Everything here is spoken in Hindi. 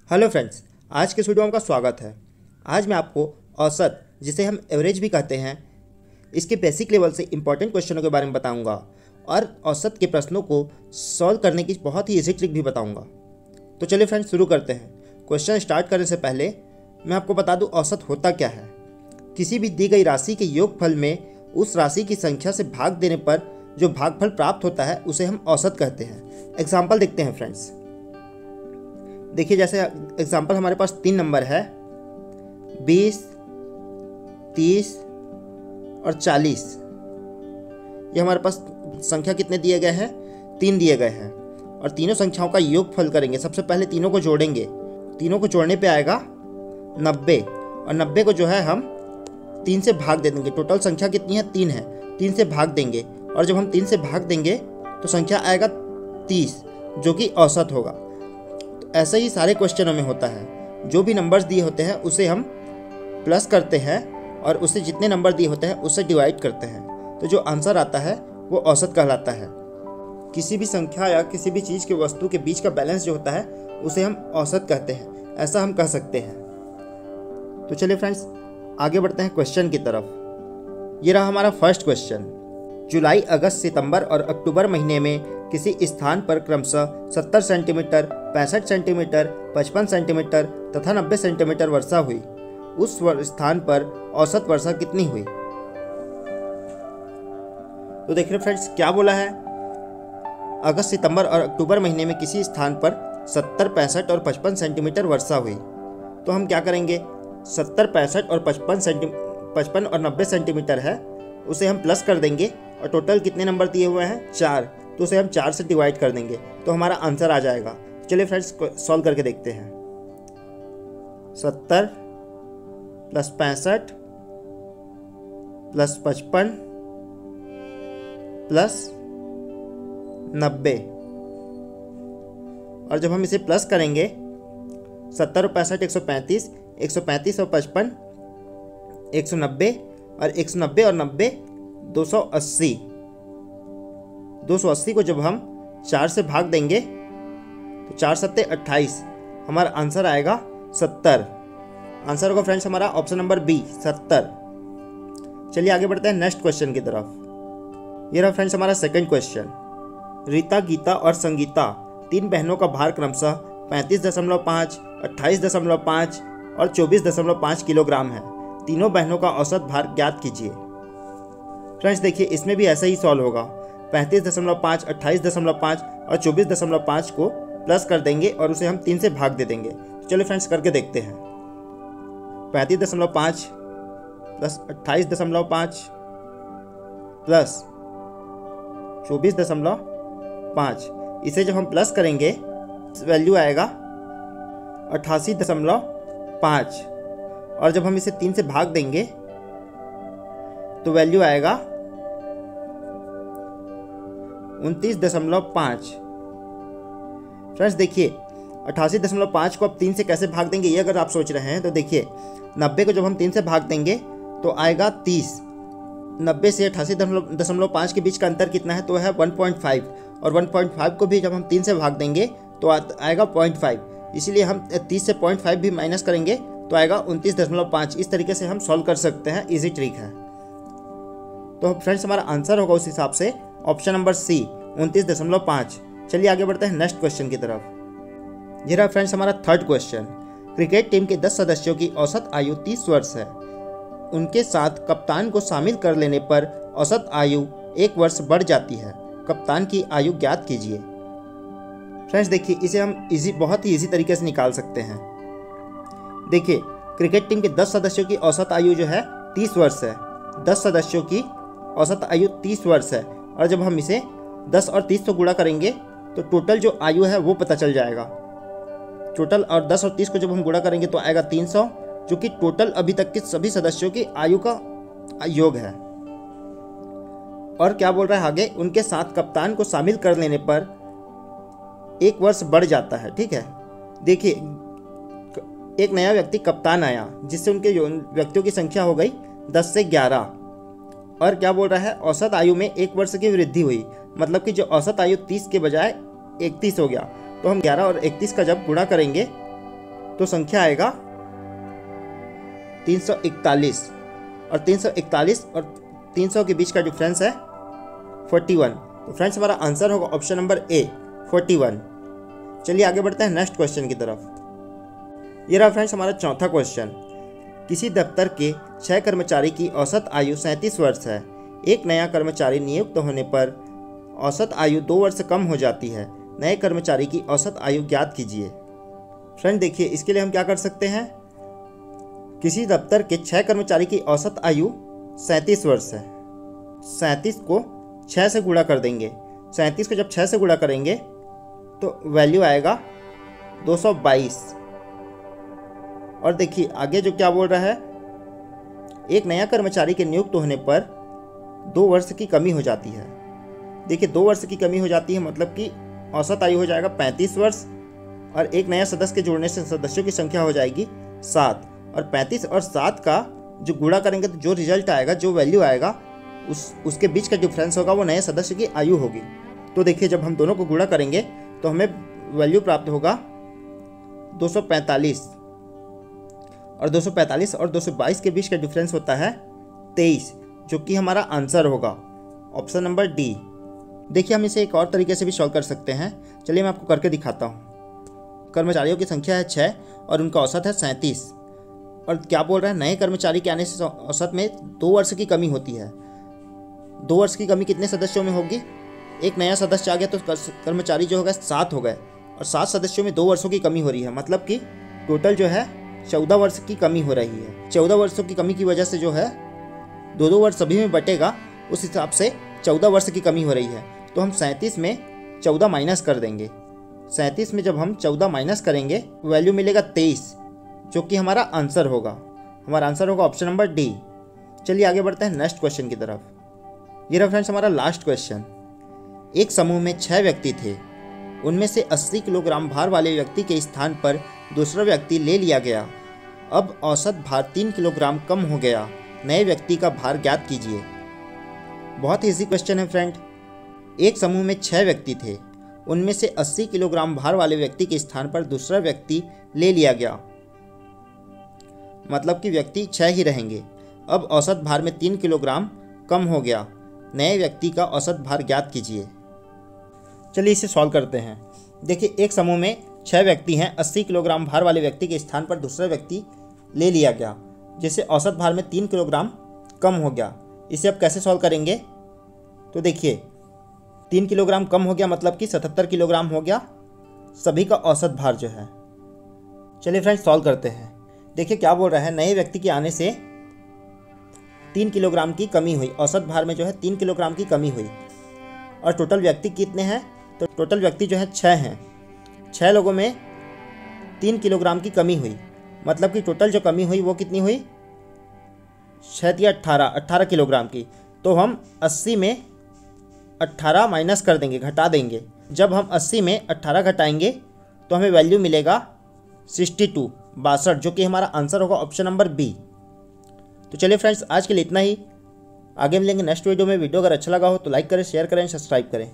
हेलो फ्रेंड्स, आज के वीडियो में आपका स्वागत है। आज मैं आपको औसत, जिसे हम एवरेज भी कहते हैं, इसके बेसिक लेवल से इंपॉर्टेंट क्वेश्चनों के बारे में बताऊंगा और औसत के प्रश्नों को सॉल्व करने की बहुत ही ईजी ट्रिक भी बताऊंगा। तो चलिए फ्रेंड्स, शुरू करते हैं। क्वेश्चन स्टार्ट करने से पहले मैं आपको बता दूँ औसत होता क्या है। किसी भी दी गई राशि के योगफल में उस राशि की संख्या से भाग देने पर जो भागफल प्राप्त होता है उसे हम औसत कहते हैं। एग्जाम्पल देखते हैं फ्रेंड्स। देखिए, जैसे एग्जाम्पल हमारे पास 3 नंबर है, 20, 30 और 40। ये हमारे पास संख्या कितने दिए गए हैं? 3 दिए गए हैं और तीनों संख्याओं का योगफल करेंगे। सबसे पहले तीनों को जोड़ेंगे। तीनों को जोड़ने पे आएगा 90 और 90 को जो है हम 3 से भाग दे देंगे। टोटल संख्या कितनी है? 3 है। 3 से भाग देंगे और जब हम 3 से भाग देंगे तो संख्या आएगा 30, जो कि औसत होगा। ऐसे ही सारे क्वेश्चनों में होता है। जो भी नंबर्स दिए होते हैं उसे हम प्लस करते हैं और उससे जितने नंबर दिए होते हैं उससे डिवाइड करते हैं, तो जो आंसर आता है वो औसत कहलाता है। किसी भी संख्या या किसी भी चीज़ के वस्तु के बीच का बैलेंस जो होता है उसे हम औसत कहते हैं, ऐसा हम कह सकते हैं। तो चलिए फ्रेंड्स, आगे बढ़ते हैं क्वेश्चन की तरफ। ये रहा हमारा फर्स्ट क्वेश्चन। जुलाई, अगस्त, सितंबर और अक्टूबर महीने में किसी स्थान पर क्रमशः 70 सेंटीमीटर, 65 सेंटीमीटर, 55 सेंटीमीटर तथा 90 सेंटीमीटर वर्षा हुई। उस स्थान पर औसत वर्षा कितनी हुई? तो देख रहे फ्रेंड्स, क्या बोला है? अगस्त, सितंबर और अक्टूबर महीने में किसी स्थान पर 70, 65 और 55 सेंटीमीटर वर्षा हुई। तो हम क्या करेंगे? 70, 65 और 55 और 90 सेंटीमीटर है, उसे हम प्लस कर देंगे और टोटल कितने नंबर दिए हुए हैं? 4, तो उसे हम 4 से डिवाइड कर देंगे तो हमारा आंसर आ जाएगा। चलिए फ्रेंड्स, सॉल्व करके देखते हैं। 70 + 65 + 55 + 90, और जब हम इसे प्लस करेंगे 70 और 65 135, 135 और 55 190 और 190 और 90 280। 280 को जब हम 4 से भाग देंगे तो 4 सत्ते 28, हमारा आंसर आएगा 70। आंसर होगा फ्रेंड्स हमारा ऑप्शन नंबर बी, 70। चलिए आगे बढ़ते हैं नेक्स्ट क्वेश्चन की तरफ। ये रहा फ्रेंड्स हमारा सेकंड क्वेश्चन। रीता, गीता और संगीता 3 बहनों का भार क्रमशः 35.5, 28.5 और 24.5 किलोग्राम है। तीनों बहनों का औसत भार ज्ञात कीजिए। फ्रेंड्स देखिए, इसमें भी ऐसा ही सॉल्व होगा। 35.5, 28.5 और 24.5 को प्लस कर देंगे और उसे हम 3 से भाग दे देंगे। चलिए फ्रेंड्स, करके देखते हैं। 35.5 + 28.5 + 24.5, इसे जब हम प्लस करेंगे वैल्यू आएगा 88.5, और जब हम इसे 3 से भाग देंगे तो वैल्यू आएगा 29.5। फ्रेंड्स देखिए, 88.5 को अब 3 से कैसे भाग देंगे, ये अगर आप सोच रहे हैं तो देखिए, 90 को जब हम 3 से भाग देंगे तो आएगा 30। 90 से 88.5 के बीच का अंतर कितना है? तो है 1.5, और 1.5 को भी जब हम 3 से भाग देंगे तो आएगा 0.5। इसीलिए हम 30 से 0.5 भी माइनस करेंगे तो आएगा 29.5। इस तरीके से हम सॉल्व कर सकते हैं, इजी ट्रिक है। तो फ्रेंड्स हमारा आंसर होगा उस हिसाब से ऑप्शन नंबर सी, 29.5। चलिए आगे बढ़ते हैं नेक्स्ट क्वेश्चन की तरफ। ये रहा फ्रेंड्स हमारा थर्ड क्वेश्चन। क्रिकेट टीम के 10 सदस्यों की औसत आयु 30 वर्ष है। उनके साथ कप्तान को शामिल कर लेने पर औसत आयु 1 वर्ष बढ़ जाती है। कप्तान की आयु ज्ञात कीजिए। फ्रेंड्स देखिए, इसे हम बहुत ही ईजी तरीके से निकाल सकते हैं। देखिए, क्रिकेट टीम के 10 सदस्यों की औसत आयु जो है 30 वर्ष है। 10 सदस्यों की औसत आयु 30 वर्ष है, और जब हम इसे 10 और 30 से गुणा करेंगे तो टोटल जो आयु है वो पता चल जाएगा। टोटल और 10 और 30 को जब हम गुणा करेंगे तो आएगा 300, जो कि टोटल अभी तक के सभी सदस्यों की आयु का योग है। और क्या बोल रहा है आगे? उनके साथ कप्तान को शामिल कर लेने पर 1 वर्ष बढ़ जाता है। ठीक है, देखिए, एक नया व्यक्ति कप्तान आया, जिससे उनके व्यक्तियों की संख्या हो गई 10 से 11। और क्या बोल रहा है? औसत आयु में 1 वर्ष की वृद्धि हुई, मतलब कि जो औसत आयु 30 के बजाय 31 हो गया। तो हम 11 और 31 का जब गुणा करेंगे तो संख्या आएगा 341 और 341 और 300 के बीच का डिफरेंस है 41। तो फ्रेंड्स हमारा आंसर होगा ऑप्शन नंबर ए 41। चलिए आगे बढ़ते हैं नेक्स्ट क्वेश्चन की तरफ। ये रहा फ्रेंड्स हमारा चौथा क्वेश्चन। किसी दफ्तर के 6 कर्मचारी की औसत आयु 37 वर्ष है। एक नया कर्मचारी नियुक्त होने पर औसत आयु 2 वर्ष कम हो जाती है। नए कर्मचारी की औसत आयु ज्ञात कीजिए। फ्रेंड देखिए, इसके लिए हम क्या कर सकते हैं। किसी दफ्तर के 6 कर्मचारी की औसत आयु 37 वर्ष है। 37 को 6 से गुणा कर देंगे। 37 को जब 6 से गुणा करेंगे तो वैल्यू आएगा 222। और देखिए आगे जो क्या बोल रहा है, एक नया कर्मचारी के नियुक्त होने पर 2 वर्ष की कमी हो जाती है। देखिए 2 वर्ष की कमी हो जाती है मतलब कि औसत आयु हो जाएगा 35 वर्ष और एक नया सदस्य के जुड़ने से सदस्यों की संख्या हो जाएगी 7। और 35 और 7 का जो गुणा करेंगे तो जो रिजल्ट आएगा, जो वैल्यू आएगा, उसके बीच का डिफरेंस होगा, वो नए सदस्य की आयु होगी। तो देखिए जब हम दोनों को गुणा करेंगे तो हमें वैल्यू प्राप्त होगा 245 और 245 और 222 के बीच का डिफरेंस होता है 23, जो कि हमारा आंसर होगा ऑप्शन नंबर डी। देखिए हम इसे एक और तरीके से भी सॉल्व कर सकते हैं। चलिए मैं आपको करके दिखाता हूँ। कर्मचारियों की संख्या है 6 और उनका औसत है 37 और क्या बोल रहा है, नए कर्मचारी के आने से औसत में 2 वर्ष की कमी होती है। 2 वर्ष की कमी कितने सदस्यों में होगी, एक नया सदस्य आ गया तो कर्मचारी जो हो गए 7 हो गए और 7 सदस्यों में 2 वर्षों की कमी हो रही है, मतलब कि टोटल जो है 14 वर्ष की कमी हो रही है। 14 वर्षों की कमी की वजह से जो है 2-2 वर्ष सभी में बटेगा, उस हिसाब से 14 वर्ष की कमी हो रही है। तो हम 37 में 14 माइनस कर देंगे। 37 में जब हम 14 माइनस करेंगे वैल्यू मिलेगा 23, जो कि हमारा आंसर होगा। हमारा आंसर होगा ऑप्शन नंबर डी। चलिए आगे बढ़ते हैं नेक्स्ट क्वेश्चन की तरफ। ये रहा फ्रेंड्स हमारा लास्ट क्वेश्चन। एक समूह में 6 व्यक्ति थे। उनमें से 80 किलोग्राम भार वाले व्यक्ति के स्थान पर दूसरा व्यक्ति ले लिया गया। अब औसत भार 3 किलोग्राम कम हो गया। नए व्यक्ति का भार ज्ञात कीजिए। बहुत ही इजी क्वेश्चन है फ्रेंड। एक समूह में 6 व्यक्ति थे। उनमें से 80 किलोग्राम भार वाले व्यक्ति के स्थान पर दूसरा व्यक्ति ले लिया गया, मतलब कि व्यक्ति 6 ही रहेंगे। अब औसत भार में 3 किलोग्राम कम हो गया। नए व्यक्ति का औसत भार ज्ञात कीजिए। चलिए इसे सॉल्व करते हैं। देखिए एक समूह में 6 व्यक्ति हैं। 80 किलोग्राम भार वाले व्यक्ति के स्थान पर दूसरा व्यक्ति ले लिया गया, जिससे औसत भार में 3 किलोग्राम कम हो गया। इसे अब कैसे सॉल्व करेंगे, तो देखिए 3 किलोग्राम कम हो गया मतलब कि 77 किलोग्राम हो गया सभी का औसत भार जो है। चलिए फ्रेंड्स सॉल्व करते हैं। देखिए क्या बोल रहा है, नए व्यक्ति के आने से 3 किलोग्राम की कमी हुई। औसत भार में जो है 3 किलोग्राम की कमी हुई और टोटल व्यक्ति कितने हैं, तो टोटल व्यक्ति जो है 6 हैं। 6 लोगों में 3 किलोग्राम की कमी हुई, मतलब कि टोटल जो कमी हुई वो कितनी हुई, 6 या 18 किलोग्राम की। तो हम 80 में 18 माइनस कर देंगे, घटा देंगे। जब हम 80 में 18 घटाएंगे तो हमें वैल्यू मिलेगा 62, जो कि हमारा आंसर होगा ऑप्शन नंबर बी। तो चलिए फ्रेंड्स आज के लिए इतना ही। आगे मिलेंगे नेक्स्ट वीडियो में। वीडियो अगर अच्छा लगा हो तो लाइक करें, शेयर करें, सब्सक्राइब करें।